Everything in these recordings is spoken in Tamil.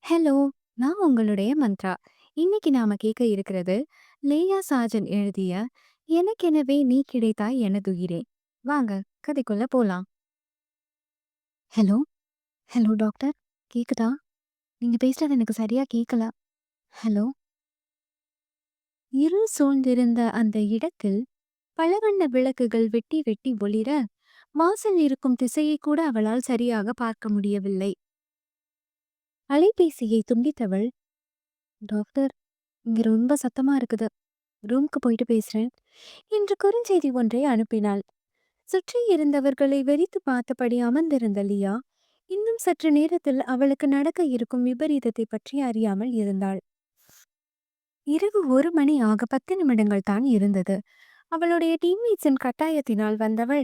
ஹலோ! நான் உங்களுடைய மந்த்ரா. இன்னைக்கு நாம கேட்க இருக்கிறது, லேயா சாஜன் எழுதிய "எனக்கெனவே நீ கிடைத்தாய் எனதுயிரே". வாங்க கதைக்குள்ள போலாம். ஹலோ! Hello doctor. கேக்குதா? நீங்க பேசுறது எனக்கு சரியா கேட்கல. ஹலோ! இருள் சூழ்ந்திருந்த அந்த இடத்தில் பலவண்ண விளக்குகள் வெட்டி வெட்டி ஒளிர, வாசல் இருக்கும் திசையை கூட அவளால் சரியாக பார்க்க முடியவில்லை. அலைபேசியை துண்டித்தவள், டாக்டர், இங்க ரொம்ப சத்தமா இருக்குது. ரூம்க்கு போயிட்டு பேசுறேன் என்று குறுஞ்செய்தி ஒன்றை அனுப்பினாள். சுற்றி இருந்தவர்களை வெறித்து பார்த்தபடி அமர்ந்திருந்த லியா இன்னும் சற்று நேரத்தில் அவளுக்கு நடக்க இருக்கும் விபரீதத்தை பற்றி அறியாமல் இருந்தாள். இரவு 1 மணி ஆக 10 நிமிடங்கள் தான் இருந்தது. அவளுடைய டீம்மேட்ஸின் கட்டாயத்தினால் வந்தவள்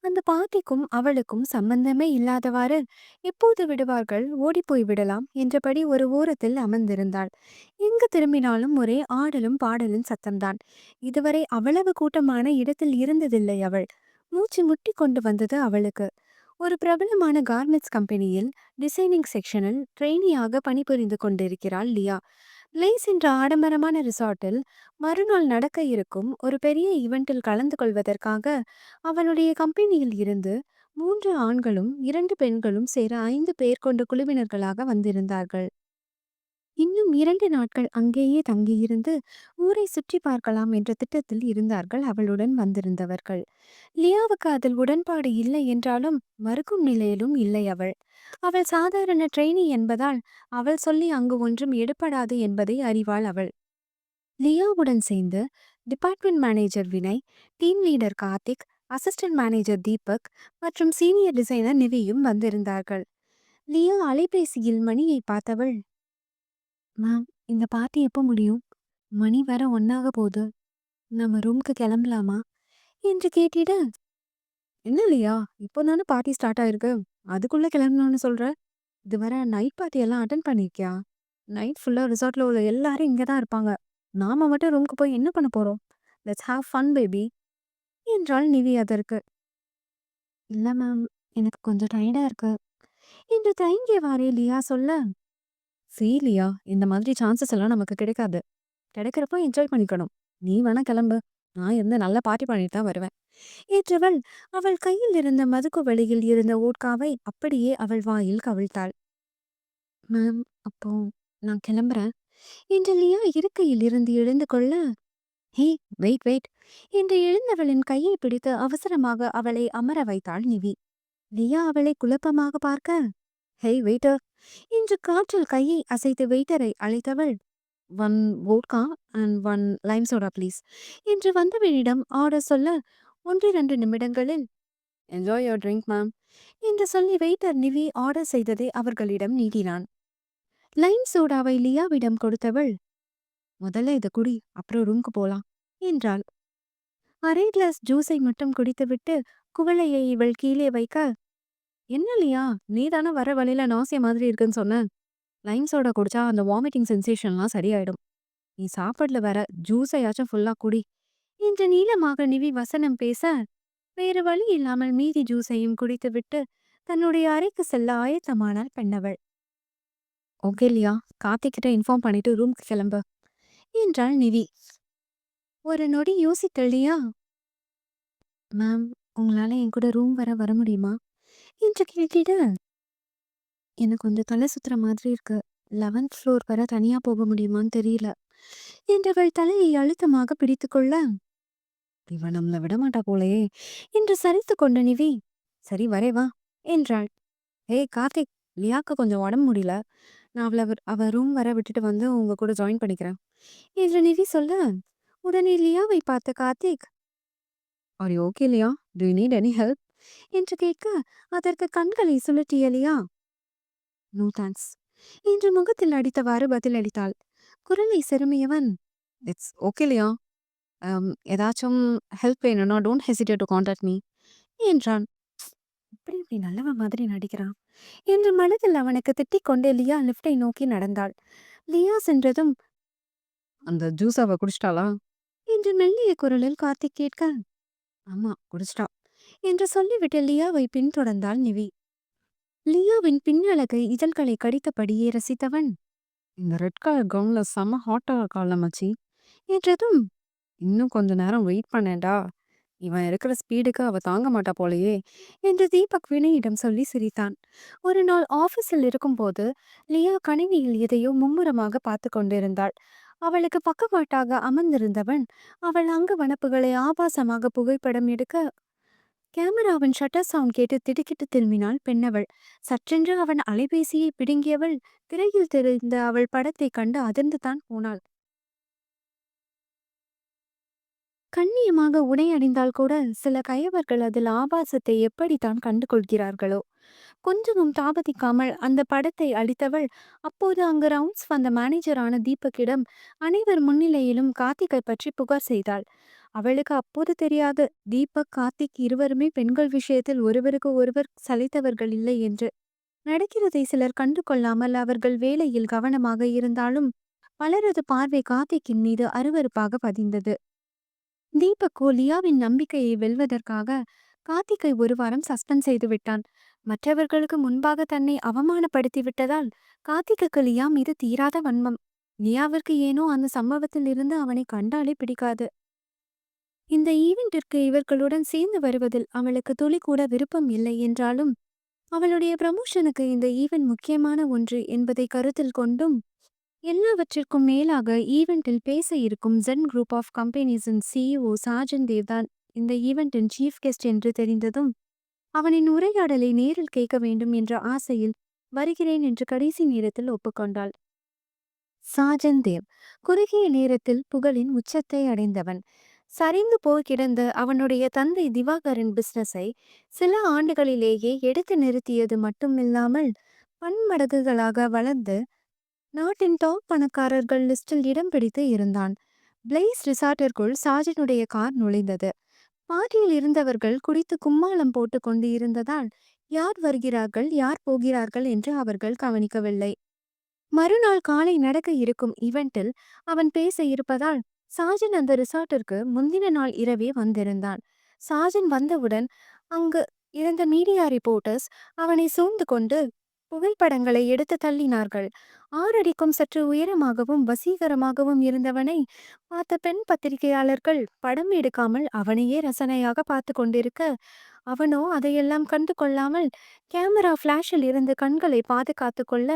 அந்த பார்ட்டிக்கும் அவளுக்கும் சம்பந்தமே இல்லாதவாறு எப்போது விடுவார்கள், ஓடிப்போய் விடலாம் என்றபடி ஒரு ஓரத்தில் அமர்ந்திருந்தாள். எங்கு திரும்பினாலும் ஒரே ஆடலும் பாடலும் சத்தம்தான். இதுவரை அவ்வளவு கூட்டமான இடத்தில் இருந்ததில்லை அவள். மூச்சு முட்டி கொண்டு வந்தது அவளுக்கு. ஒரு பிரபலமான கார்மெண்ட்ஸ் கம்பெனியில் டிசைனிங் செக்ஷனில் ட்ரெயினியாக பணிபுரிந்து கொண்டிருக்கிறாள் லியா. லேஸ் என்ற ஆடம்பரமான ரிசார்ட்டில் மறுநாள் நடக்க இருக்கும் ஒரு பெரிய ஈவெண்டில் கலந்து கொள்வதற்காக அவனுடைய கம்பெனியில் இருந்து 3 ஆண்களும் 2 பெண்களும் சேர 5 பேர் கொண்ட குழுவினர்களாக வந்திருந்தார்கள். இன்னும் 2 நாட்கள் அங்கேயே தங்கியிருந்து ஊரை சுற்றி பார்க்கலாம் என்ற திட்டத்தில் இருந்தார்கள் அவளுடன் வந்திருந்தவர்கள். லியாவுக்கு அதில் உடன்பாடு இல்லை என்றாலும் மறுக்கும் நிலையிலும் இல்லை அவள். அவள் சாதாரண ட்ரெயினி என்பதால் அவள் சொல்லி அங்கு ஒன்றும் எடுபடாது என்பதை அறிவாள் அவள். லியாவுடன் சேர்ந்து department manager Vinay, team leader Karthik, assistant manager Deepak மற்றும் சீனியர் டிசைனர் நிவியும் வந்திருந்தார்கள். லியா அலைபேசியில் மணியை பார்த்தவள், மேம், இந்த பார்ட்டி எப்போ முடியும்? மணி வேற ஒன்னாக போகுது. நம்ம ரூம்க்கு கிளம்பலாமா என்று கேட்டிட, என்ன லியா, இப்போ தானே பார்ட்டி ஸ்டார்ட் ஆயிருக்கு, அதுக்குள்ள கிளம்பணும்னு சொல்ற? இதுவரை நைட் பார்ட்டி எல்லாம் அட்டன் பண்ணிருக்கியா? நைட் ஃபுல்லா ரிசார்ட்ல உள்ள எல்லாரும் இங்கே தான் இருப்பாங்க. நாம மட்டும் ரூம்க்கு போய் என்ன பண்ண போறோம்? லெட்ஸ் ஹாவ் ஃபன் பேபி என்றாள் நிவி அதற்கு. இல்ல மேம், எனக்கு கொஞ்சம் டயர்டா இருக்கு என்று தயங்கியவாறே லியா சொல்ல, லியா, இந்த மாதிரி சான்சஸ் எல்லாம் நமக்கு கிடைக்காது. கிடைக்கிறப்போ என்ஜாய் பண்ணிக்கணும். நீ வேணா கிளம்பு. நான் இருந்து நல்லா பார்ட்டி பண்ணிட்டு தான் வருவேன் என்றவள் அவள் கையில் இருந்த மதுக்கு வெளியில் இருந்த ஓட்காவை அப்படியே அவள் வாயில் கவிழ்த்தாள். மேம், அப்போ நான் கிளம்புறேன் என்று லியா இருக்கையில் இருந்து எழுந்து கொள்ள, ஹே, வெயிட் வெயிட் என்று எழுந்தவளின் கையை பிடித்து அவசரமாக அவளை அமர வைத்தாள் நிவி. லியா அவளை குழப்பமாக பார்க்க, ஹேய் வெயிட்டர் என்று காற்றில் கையை அசைத்து வெயிட்டரை அழைத்தவள், 1 vodka and 1 Lime soda please என்று வந்தவனிடம் ஆர்டர் சொல்ல, 1-2 நிமிடங்களில் என்ஜாய் யோர் ட்ரிங்க் மேம் என்று சொல்லி வெயிட்டர் நிவி ஆர்டர் செய்ததை அவர்களிடம் நீட்டினான். லைம் சோடாவை லியாவிடம் கொடுத்தவள், முதல்ல இதை குடி, அப்புறம் ரூம்க்கு போலாம் என்றாள். அரை கிளாஸ் ஜூஸை மட்டும் குடித்துவிட்டு குவளையை இவள் கீழே வைக்க, என்ன லியா, நீ தானே வர வழியில நாசிய மாதிரி இருக்குன்னு சொன்ன. லைம் சோடா குடிச்சா அந்த வாமிட்டிங் சென்சேஷன்லாம் சரியாயிடும். நீ சாப்பாடுல வேற ஜூஸையாச்சும் ஃபுல்லா குடி என்று நீளமாக நிவி வசனம் பேச, வேறு வழி இல்லாமல் மீதி ஜூஸையும் குடித்துவிட்டு தன்னுடைய அறைக்கு செல்ல ஆயத்தமானாள் பெண்ணவள். ஓகே லியா, கார்த்திக்கிட்ட இன்ஃபார்ம் பண்ணிட்டு ரூம்க்கு கிளம்பு என்றாள் நிவி. ஒரு நொடி யோசித்த லியா, மேம், உங்களால என் கூட ரூம் வர வர முடியுமா என்று கேட்டிட, எனக்கு கொஞ்சம் தலை சுத்துற மாதிரி இருக்கு. 11th ஃப்ளோர் வர தனியா போக முடியுமான்னு தெரியல என்றவள் தலையை அழுத்தமாக பிடித்துக்கொள்ள, இவன் நம்மள விடமாட்டா போலயே என்று சரித்து கொண்ட நிவி, சரி வரே வா என்றாள். ஏய் கார்த்திக், லியாக்கு கொஞ்சம் உடம்பு முடியல. நான் அவ ரூம் வர விட்டுட்டு வந்து உங்க கூட ஜாயின் பண்ணிக்கிறேன் என்று நிவி சொல்ல, உடனே லியாவை பார்த்த Karthik, are you okay Lia, do you need any help என்று கேட்க, அதற்கு கண்களை சுழற்றிய லியா, நோ தேங்க்ஸ் என்று முகத்தில் அடித்தவாறு பதிலளித்தாள். குரலை செருமியவன், இட்ஸ் ஓகே லியா, ஏதாச்சும் ஹெல்ப் வேணும்னா don't hesitate to contact me என்றான். இப்படி இப்படி நல்லவன் மாதிரி நடிக்கிறான் என்று மனதில் அவனுக்கு திட்டிக் கொண்டே லியா லிஃப்டை நோக்கி நடந்தாள். லியா சென்றதும், அந்த ஜூஸ் அவ குடிச்சிட்டாளா என்று மெல்லிய குரலில் கார்த்திக் கேட்க, ஆமா குடிச்சிட்டா என்று சொல்லிவிட்டு லியாவை பின்தொடர்ந்தாள் நிவி. லியாவின் பின்னழகை இதழ்களை கடித்தபடியே ரசித்தவன், இந்த ரெட் கலர் கவுன்ல செம்ம ஹாட்டா இருக்கால்ல மச்சி. என்றதும், இன்னும் கொஞ்ச நேரம் வெயிட் பண்ணேன்டா. இவன் இருக்கிற ஸ்பீடுக்கு அவ தாங்க மாட்டா போலயே என்று தீபக் வினயிடம் சொல்லி சிரித்தான். ஒரு நாள் ஆபீஸில் இருக்கும்போது லியா கணினியில் எதையோ மும்முரமாக பார்த்து கொண்டிருந்தாள். அவளுக்கு பக்கவாட்டாக அமர்ந்திருந்தவன் அவள் அங்க வனப்புகளை ஆபாசமாக புகைப்படம் எடுக்க கேமராவின் ஷட்டர் சவுண்ட் கேட்டு திடுக்கிட்டு திரும்பினாள் பெண்ணவள். சற்றென்று அவன் அலைபேசியை பிடுங்கியவள் திரையில் தெரிந்த அவள் படத்தை கண்டு அதிர்ந்து தான் போனாள். கண்ணியமாக உடை அணிந்தால் கூட சில கயவர்கள் அதில் ஆபாசத்தை எப்படித்தான் கண்டு கொள்கிறார்களோ. கொஞ்சமும் தாமதிக்காமல் அந்த படத்தை அளித்தவள் அப்போது அங்கு ரவுண்ட்ஸ் வந்த மேனேஜரான தீபக்கிடம் அனைவர் முன்னிலையிலும் கார்த்திகை பற்றி புகார் செய்தாள். அவளுக்கு அப்போது தெரியாது தீபக் கார்த்திக் இருவருமே பெண்கள் விஷயத்தில் ஒருவருக்கு ஒருவர் சளைத்தவர்கள் இல்லை என்று. நடக்கிறதை சிலர் கண்டு கொள்ளாமல் அவர்கள் வேலையில் கவனமாக இருந்தாலும் பலரது பார்வை கார்த்திக்கின் மீது அருவருப்பாக பதிந்தது. தீபக்கோ லியாவின் நம்பிக்கையை வெல்வதற்காக கார்த்திக்கை ஒரு வாரம் சஸ்பெண்ட் செய்து விட்டான். மற்றவர்களுக்கு முன்பாக தன்னை அவமானப்படுத்தி விட்டதால் கார்த்திக்கு லியா மீது தீராத வன்மம். லியாவிற்கு ஏனோ அந்த சம்பவத்தில் இருந்து அவனை கண்டாலே பிடிக்காது. இந்த ஈவெண்டிற்கு இவர்களுடன் சேர்ந்து வருவதில் அவளுக்கு துளி கூட விருப்பம் இல்லை என்றாலும் அவளுடைய ப்ரமோஷனுக்கு இந்த ஈவெண்ட் முக்கியமான ஒன்று என்பதை கருத்தில் கொண்டும் எல்லாவற்றிற்கும் மேலாக ஈவெண்டில் பேச இருக்கும் ஜென் குரூப் ஆஃப் கம்பெனிஸின் சிஇஓ சாஜன் தேவ் தான் இந்த ஈவெண்டின் சீஃப் கெஸ்ட் என்று தெரிந்ததும் அவனின் உரையாடலை நேரில் கேட்க வேண்டும் என்ற ஆசையில் வருகிறேன் என்று கடைசி நேரத்தில் ஒப்புக்கொண்டாள். சாஜன் தேவ் குறுகிய நேரத்தில் புகழின் உச்சத்தை அடைந்தவன். சரிந்து போய் கிடந்த அவனுடைய தந்தை திவாகரின் பிசினஸை சில ஆண்டுகளிலேயே எடுத்து நிறுத்தியது மட்டுமில்லாமல் பன்மடங்குகளாக வளர்ந்து நாட்டின் டாப் பணக்காரர்கள் லிஸ்டில் இடம் பிடித்து இருந்தான். பிளேஸ் ரிசார்ட்டிற்குள் சாஜனுடைய கார் நுழைந்தது. பார்ட்டியில் இருந்தவர்கள் குடித்து கும்மாளம் போட்டு கொண்டு இருந்ததால் யார் வருகிறார்கள் யார் போகிறார்கள் என்று அவர்கள் கவனிக்கவில்லை. மறுநாள் காலை நடக்க இருக்கும் ஈவெண்டில் அவன் பேச இருப்பதால் சாஜன் அந்த ரிசார்ட்டிற்கு முந்தின நாள் இரவே வந்திருந்தான். சாஜன் வந்தவுடன் அங்கு இருந்த மீடியா ரிப்போர்ட்டர்ஸ் அவனை சூழ்ந்து கொண்டு புகைப்படங்களை எடுத்து தள்ளினார்கள். ஆறடிக்கும் சற்று உயரமாகவும் வசீகரமாகவும் இருந்தவனை பார்த்த பெண் பத்திரிகையாளர்கள் படம் எடுக்காமல் அவனையே ரசனையாக பார்த்து கொண்டிருக்க அவனோ அதையெல்லாம் கண்டு கொள்ளாமல் கேமரா ஃபிளாஷில் இருந்து கண்களை பாதுகாத்து கொள்ள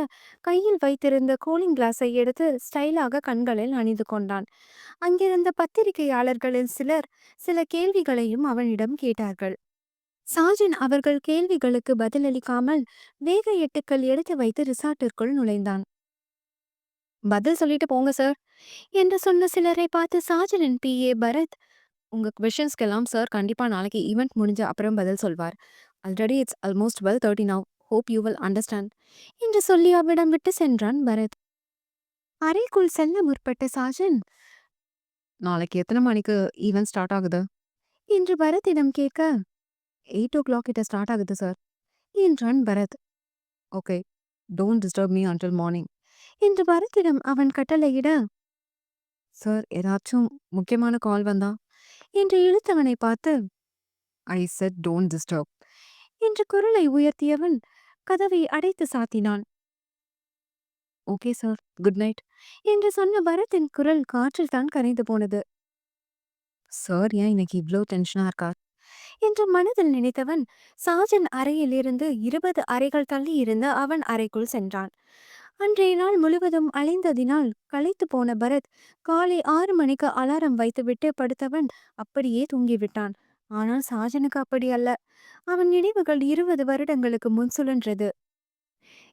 கையில் வைத்திருந்த கூலிங் கிளாஸை எடுத்து ஸ்டைலாக கண்களில் அணிந்து கொண்டான். அங்கிருந்த பத்திரிகையாளர்களில் சிலர் சில கேள்விகளையும் அவனிடம் கேட்டார்கள். சாஜன் அவர்கள் கேள்விகளுக்கு பதிலளிக்காமல் வேக எட்டுக்கள் எடுத்து வைத்து ரிசார்ட்டிற்குள் நுழைந்தான். பதில் சொல்லிட்டு போங்க சார் என்று சொன்ன சிலரை பார்த்து சாஜனின் பிஏ பரத், உங்க கொஷின்ஸ்க்கெல்லாம் சார் கண்டிப்பா நாளைக்கு ஈவெண்ட் முடிஞ்ச அப்புறம் பதில் சொல்வார். Already it's almost 12:30 now. Hope you will understand என்று சொல்லி அவ்விடம் விட்டு சென்றான் பரத். அறைக்குள் செல்ல முற்பட்ட சாஜன், நாளைக்கு எத்தனை மணிக்கு ஈவெண்ட் ஸ்டார்ட் ஆகுது என்று பரத்திடம் கேட்க, 8 o'clock கிட்ட ஸ்டார்ட் ஆகுது சார் என்றான் Bharat. Okay, don't disturb me until morning என்று பரத்திடம் அவன் கட்டளையிட, சார் ஏதாச்சும் முக்கியமான கால் வந்தா என்று இழுத்தவனை பார்த்து, ஐ செட் டோன்ட் டிஸ்டர்ப் என்று குரலை உயர்த்தியவன் கதவை அடைத்து சாத்தினான். ஓகே சார், குட் நைட் என்று சொன்ன பரத்தின் குரல் காற்றில் தான் கரைந்து போனது. சார் ஏன் இன்னைக்கு இவ்ளோ டென்ஷனா இருக்கார் என்று மனதில் நினைத்தவன் சாஜன் அறையில் இருந்து 20 அறைகள் தள்ளி இருந்த அவன் அறைக்குள் சென்றான். அன்றைய நாள் முழுவதும் அலைந்ததினால் களைத்து போன பரத் காலை 6 மணிக்கு அலாரம் வைத்துவிட்டு படுத்தவன் அப்படியே தூங்கிவிட்டான். ஆனால் சாஜனுக்கு அப்படி அல்ல. அவன் நினைவுகள் 20 வருடங்களுக்கு முன் சுழன்றது.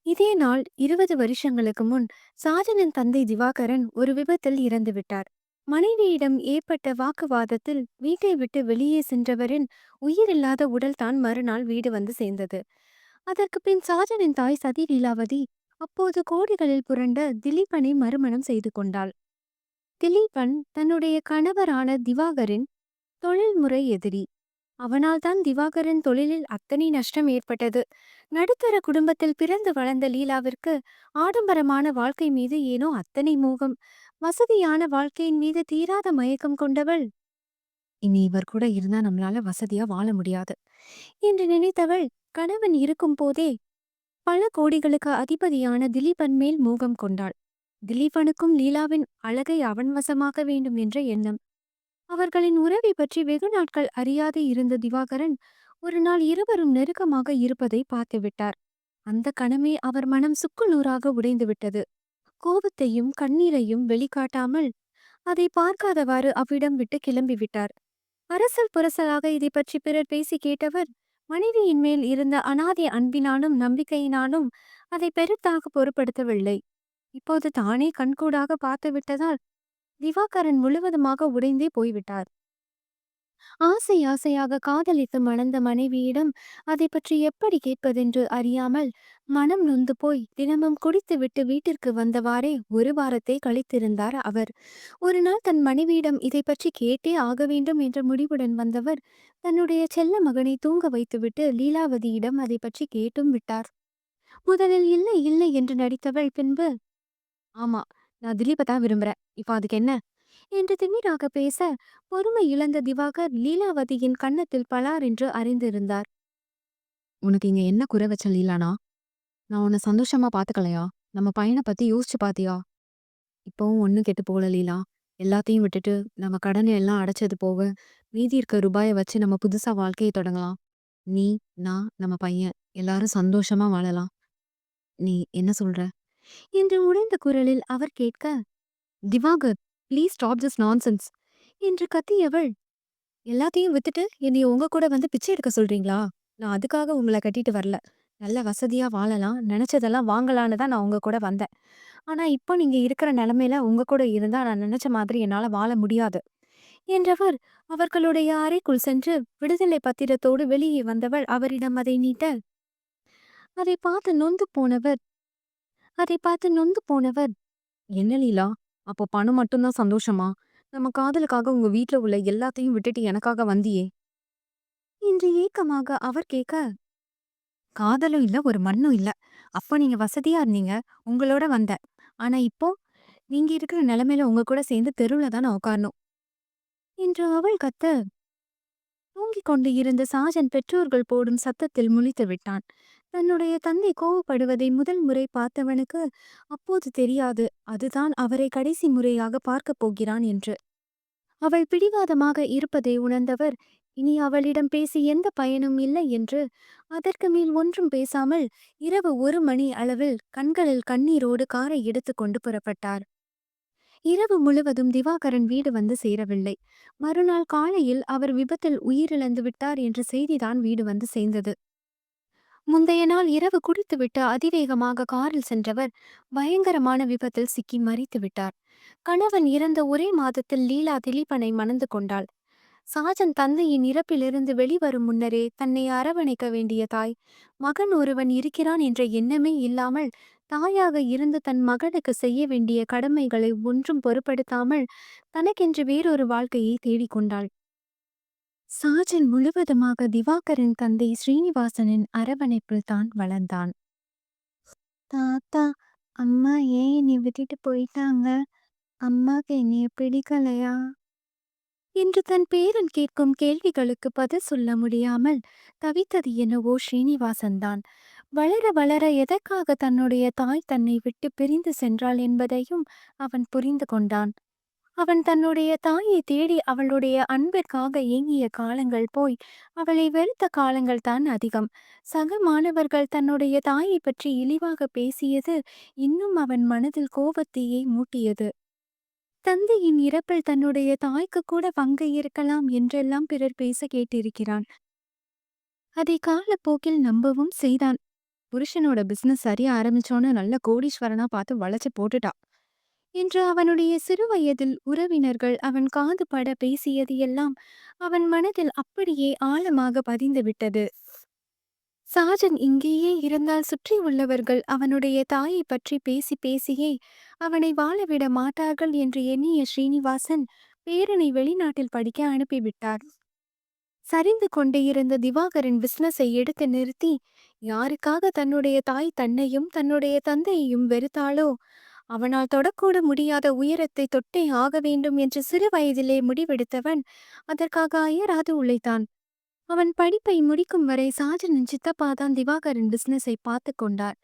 இதே நாள் 20 வருஷங்களுக்கு முன் சாஜனின் தந்தை திவாகரன் ஒரு விபத்தில் இறந்து விட்டார். மனைவியிடம் ஏற்பட்ட வாக்குவாதத்தில் வீட்டை விட்டு வெளியே சென்றவரின் உயிரில்லாத உடல் தான் மறுநாள் வீடு வந்து சேர்ந்தது. அதற்கு பின் சாஜனின் தாய் சதி லீலாவதி அப்போது கோடிகளில் புரண்ட திலீபனை மறுமணம் செய்து கொண்டாள். திலீபன் தன்னுடைய கணவரான திவாகரின் தொழில்முறை எதிரி. அவனால் தான் திவாகரின் தொழிலில் அத்தனை நஷ்டம் ஏற்பட்டது. நடுத்தர குடும்பத்தில் பிறந்து வளர்ந்த லீலாவிற்கு ஆடம்பரமான வாழ்க்கை மீது ஏனோ அத்தனை மோகம். வசதியான வாழ்க்கையின் மீது தீராத மயக்கம் கொண்டவள், இனி இவர் கூட இருந்தா நம்மளால வசதியா வாழ முடியாது என்று நினைத்தவள் கணவன் இருக்கும் போதே பல கோடிகளுக்கு அதிபதியான திலீபன் மேல் மோகம் கொண்டாள். திலீபனுக்கும் லீலாவின் அழகை அவன் வசமாக்க வேண்டும் என்ற எண்ணம். அவர்களின் உறவை பற்றி வெகு நாட்கள் அறியாது இருந்த திவாகரன் ஒரு நாள் இருவரும் நெருக்கமாக இருப்பதை பார்த்துவிட்டார். அந்த கணமே அவர் மனம் சுக்குநூறாக உடைந்து விட்டது. கோபத்தையும் கண்ணீரையும் வெளிக்காட்டாமல் அதை பார்க்காதவாறு அவ்விடம் விட்டு கிளம்பிவிட்டார். அரசல் புரசலாக இதை பற்றி பிறர் பேசி கேட்டவர் மனைவியின் மேல் இருந்த அனாதை அன்பினாலும் நம்பிக்கையினாலும் அதை பெருத்தாக பொருட்படுத்தவில்லை. இப்போது தானே கண்கூடாக பார்த்து விட்டதால் திவாகரன் முழுவதுமாக உடைந்தே போய்விட்டார். ஆசை ஆசையாக காதலித்து மணந்த மனைவியிடம் அதை பற்றி எப்படி கேட்பதென்று அறியாமல் மனம் நொந்து போய் தினமும் குடித்துவிட்டு வீட்டிற்கு வந்தவாறே ஒரு வாரத்தை கழித்திருந்தார் அவர். ஒரு நாள் தன் மனைவியிடம் இதை பற்றி கேட்டே ஆக வேண்டும் என்ற முடிவுடன் வந்தவர் தன்னுடைய செல்ல மகனை தூங்க வைத்துவிட்டு லீலாவதியிடம் அதை பற்றி கேட்டும் விட்டார். முதலில் இல்லை இல்லை என்று நடித்தவள் பின்பு, ஆமா, நான் திலீப்பை தான் விரும்புறேன், இப்போ அதுக்கு என்ன என்று திமிராக பேச பொறுமை இழந்த திவாகர் லீலாவதியின் கன்னத்தில் பலார் என்று அறிந்திருந்தார். உனக்கு இங்க என்ன குறை வச்ச லீலானா? நான் உன்னை சந்தோஷமா பாத்துக்கலையா? நம்ம பையனை பத்தி யோசிச்சு பாத்தியா? இப்பவும் ஒண்ணும் கெட்டு போகல லீலா. எல்லாத்தையும் விட்டுட்டு நம்ம கடனை எல்லாம் அடைச்சது போக மீதி இருக்க ரூபாய வச்சு நம்ம புதுசா வாழ்க்கையை தொடங்கலாம். நீ, நான், நம்ம பையன் எல்லாரும் சந்தோஷமா வாழலாம். நீ என்ன சொல்ற? என்று உடைந்த குரலில் அவர் கேட்க, Diwakar, please stop this nonsense என்று கத்தியவள், எல்லாத்தையும் வித்துட்டு என்னைய உங்க கூட வந்து பிச்சை எடுக்க சொல்றீங்களா? நான் அதுக்காக உங்களை கட்டிட்டு வரல. நல்ல வசதியா வாழலாம், நினைச்சதெல்லாம் வாங்கலான்னு தான் நான் உங்க கூட வந்தேன். ஆனா இப்போ நீங்க இருக்கிற நிலைமையில உங்க கூட இருந்தா நான் நினைச்ச மாதிரி என்னால வாழ முடியாது என்றவர் அவர்களுடைய அறைக்குள் சென்று விடுதலை பத்திரத்தோடு வெளியே வந்தவள் அவரிடம் அதை நீட்ட, அதை பார்த்து நொந்து போனவர் அதை பார்த்து நொந்து போனவர், என்ன லீலா? அப்போ பணம் மட்டும்தான் சந்தோஷமா? நம்ம காதலுக்காக உங்க வீட்ல உள்ள எல்லாத்தையும் விட்டுட்டு எனக்காக வந்தியே. என்று ஏக்கமாக அவர் கேட்க, காதலும் இல்ல, ஒரு மண்ணும் இல்ல. அப்போ நீங்க வசதியா இருந்தீங்க, உங்களோட வந்தேன். ஆனா இப்போ நீங்க இருக்கிற நிலைமையில உங்க கூட சேர்ந்து தெருவுல தான் நான் உட்காரணும். என்று அவள் கத்த, தூங்கிக் கொண்டு இருந்த சாஜன் பெற்றோர்கள் போடும் சத்தத்தில் முழித்து விட்டான். தன்னுடைய தந்தை கோவப்படுவதை முதல் முறை பார்த்தவனுக்கு அப்போது தெரியாது அதுதான் அவரை கடைசி முறையாக பார்க்கப் போகிறான் என்று. அவள் பிடிவாதமாக இருப்பதை உணர்ந்தவர் இனி அவளிடம் பேசி எந்த பயனும் இல்லை என்று அதற்கு மேல் ஒன்றும் பேசாமல் இரவு 1 மணி அளவில் கண்களில் கண்ணீரோடு காரை எடுத்துக்கொண்டு புறப்பட்டார். இரவு முழுவதும் திவாகரன் வீடு வந்து சேரவில்லை. மறுநாள் காலையில் அவர் விபத்தில் உயிரிழந்து விட்டார் என்ற செய்திதான் வீடு வந்து சேர்ந்தது. முந்தைய நாள் இரவு குடித்துவிட்டு அதிவேகமாக காரில் சென்றவர் பயங்கரமான விபத்தில் சிக்கி மரித்து விட்டார். கணவன் இறந்த ஒரே மாதத்தில் லீலா திலீபனை மணந்து கொண்டாள். சாஜன் தந்தையின் இறப்பிலிருந்து வெளிவரும் முன்னரே தன்னை அரவணைக்க வேண்டிய தாய், மகன் ஒருவன் இருக்கிறான் என்ற எண்ணமே இல்லாமல் தாயாக இருந்து தன் மகனுக்கு செய்ய வேண்டிய கடமைகளை ஒன்றும் பொருட்படுத்தாமல் தனக்கென்று வேறொரு வாழ்க்கையை தேடிக்கொண்டாள். சாஜன் முழுவதுமாக திவாகரின் தந்தை ஸ்ரீனிவாசனின் அரவணைப்பில் தான் வளர்ந்தான். தாத்தா, அம்மா ஏன் என்னை விட்டுட்டு போயிட்டாங்க? அம்மாக்கு என்னைய பிடிக்கலையா என்று தன் பேரன் கேட்கும் கேள்விகளுக்கு பதில் சொல்ல முடியாமல் தவித்தது என்னவோ ஸ்ரீனிவாசன்தான். வளர வளர எதற்காக தன்னுடைய தாய் தன்னை விட்டு பிரிந்து சென்றாள் என்பதையும் அவன் புரிந்து கொண்டான். அவன் தன்னுடைய தாயை தேடி அவளுடைய அன்பிற்காக ஏங்கிய காலங்கள் போய் அவளை வெறுத்த காலங்கள் தான் அதிகம். சக மாணவர்கள் தன்னுடைய தாயை பற்றி இழிவாக பேசியது இன்னும் அவன் மனதில் கோபத்தையே மூட்டியது. தந்தையின் இறப்பில் தன்னுடைய தாய்க்கு கூட பங்கு இருக்கலாம் என்றெல்லாம் பிறர் பேச கேட்டிருக்கிறான். அதை காலப்போக்கில் நம்பவும் செய்தான். புருஷனோட பிசினஸ் சரியா ஆரம்பிச்சோன்னு நல்ல கோடீஸ்வரனா பார்த்து வளைச்சு போட்டுட்டா. என்று அவனுடைய சிறுவயதில் உறவினர்கள் அவன் காது பட பேசியது எல்லாம் அவன் மனதில் அப்படியே ஆழமாக பதிந்து விட்டது. சாஜன் இங்கேயே இருந்தால் சுற்றி உள்ளவர்கள் அவனுடைய தாயை பற்றி பேசி பேசியே அவனை வாழவிட மாட்டார்கள் என்று எண்ணிய ஸ்ரீனிவாசன் பேரனை வெளிநாட்டில் படிக்க அனுப்பிவிட்டார். சரிந்து கொண்டே இருந்த திவாகரின் பிசினஸை எடுத்து நிறுத்தி யாருக்காக தன்னுடைய தாய் தன்னையும் தன்னுடைய தந்தையையும் வெறுத்தாளோ அவனால் தொடக்கூட முடியாத உயரத்தை தொட்டே ஆக வேண்டும் என்று சிறு வயதிலே முடிவெடுத்தவன் அதற்காக அயராது உழைத்தான். அவன் படிப்பை முடிக்கும் வரை சாஜனின் சித்தப்பா தான் திவாகரின் பிசினஸை பார்த்து கொண்டார்.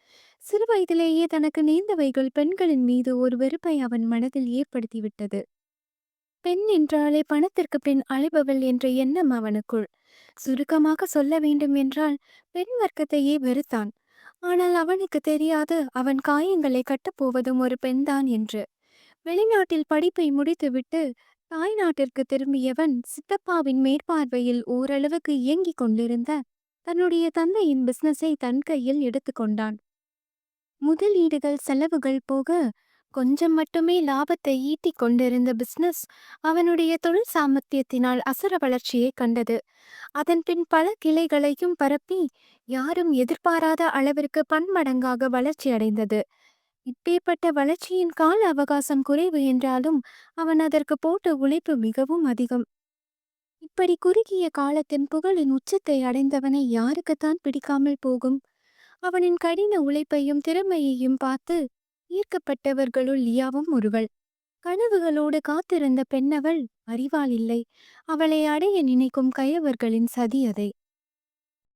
சிறு வயதிலேயே தனக்கு நேர்ந்தவைகள் பெண்களின் மீது ஒரு வெறுப்பை அவன் மனதில் ஏற்படுத்திவிட்டது. பெண் என்றாலே பணத்திற்கு பின் அலைபவள் என்ற எண்ணம் அவனுக்குள். சுருக்கமாக சொல்ல வேண்டும் என்றால் பெண் வர்க்கத்தையே வெறுத்தான். ஆனால் அவனுக்கு தெரியாது அவன் காயங்களை கட்டப்போவதும் ஒரு பெண்தான் என்று. வெளிநாட்டில் படிப்பை முடித்துவிட்டு தாய் நாட்டிற்கு திரும்பியவன் சித்தப்பாவின் மேற்பார்வையில் ஓரளவுக்கு இயங்கிக் கொண்டிருந்த தன்னுடைய தந்தையின் பிசினஸை தன் கையில் எடுத்துக்கொண்டான். முதலீடுகள் செலவுகள் போக கொஞ்சம் மட்டுமே லாபத்தை ஈட்டிக் கொண்டிருந்த பிசினஸ் அவனுடைய தொழில் சாமர்த்தியத்தினால் அசுர வளர்ச்சியை கண்டது. அதன் பின் பல கிளைகளையும் பரப்பி யாரும் எதிர்பாராத அளவிற்கு பன்மடங்காக வளர்ச்சி அடைந்தது. இப்பேற்பட்ட வளர்ச்சியின் கால அவகாசம் குறைவு என்றாலும் அவன் அதற்கு போட்ட உழைப்பு மிகவும் அதிகம். இப்படி குறுகிய காலத்தின் புகழின் உச்சத்தை அடைந்தவனை யாருக்குத்தான் பிடிக்காமல் போகும்? அவனின் கடின உழைப்பையும் திறமையையும் பார்த்து ஈர்க்கப்பட்டவர்களுள் லியாவும் ஒருவள். கனவுகளோடு காத்திருந்த பெண்ணவள் அறிவாள் இல்லை. அவளை அடைய நினைக்கும் கயவர்களின் சதி அதை.